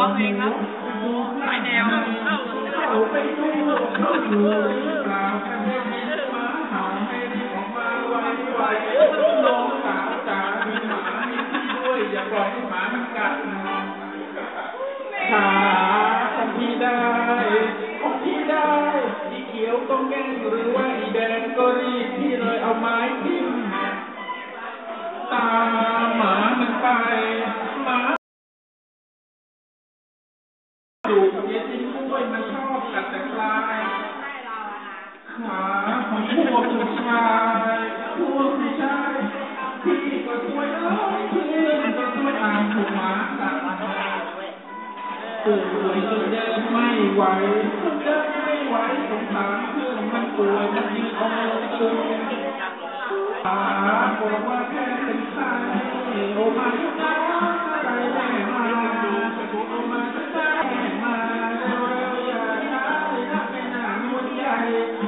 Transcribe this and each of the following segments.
องเพลงครับหลายแนวเข้าไปดูเขาอยู่เปล่าแค่ได้ยินหมาเห่าให้รีบออกมาไวๆน้องสาวจ๋ามีหมามีพี่ด้วยอย่าปล่อยให้หมามันกัดขาของพี่ได้ของพี่ได้อีเขียวต้องแง่งหรือว่าอีแดงก็รีบพี่เลยเอาไม้ทิ่มตามหมามันไปหมาดุเย็นจริงด้วยมันชอบกัดแต่ปลายขาของพวกผู้ชายพี่ก็ช่วยพี่ก็ช่วยตามถูกหมากัดป่วยจนเดินไม่ไหวสงสารเพื่อนมันป่วยมันยืนเอามือจุ่มบอกว่าแค่เป็นไข้โอมาใจแม่มาโอมาใจแม่มาเร็วอย่าช้าเลยนะไม่น่านวลใหญ่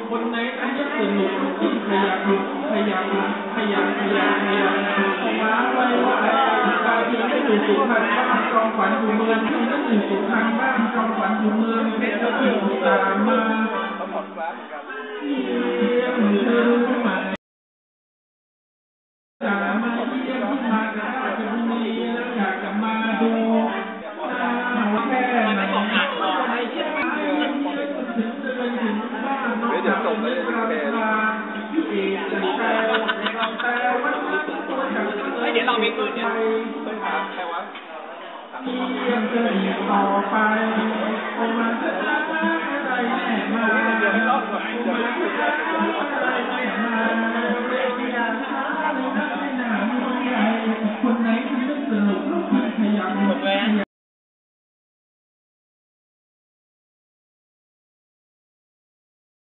คนไหนอันยังสนุกที่ขยับมาไวบางทีไม่อยู่สุพรรณบ้านจองขวัญอยู่เมืองที่นั่นอยู่สุพรรณบ้านจองขวัญอยู่เมืองเพชรก็อยู่ตามมาเยี่ยมเธอรู้ไหมจ๋ามาเยี่ยมมาจากราชบุรีแล้วอยากจะมาดูแค่ไหนถึงเดินถึงบ้านน้องสาวไม่กลับมาพี่เอกแต่วันนี้ตัวฉันเดี๋ยวเรามีปืนเนี่ยใครวะเยี่ยมเธออีกต่อไปโอมา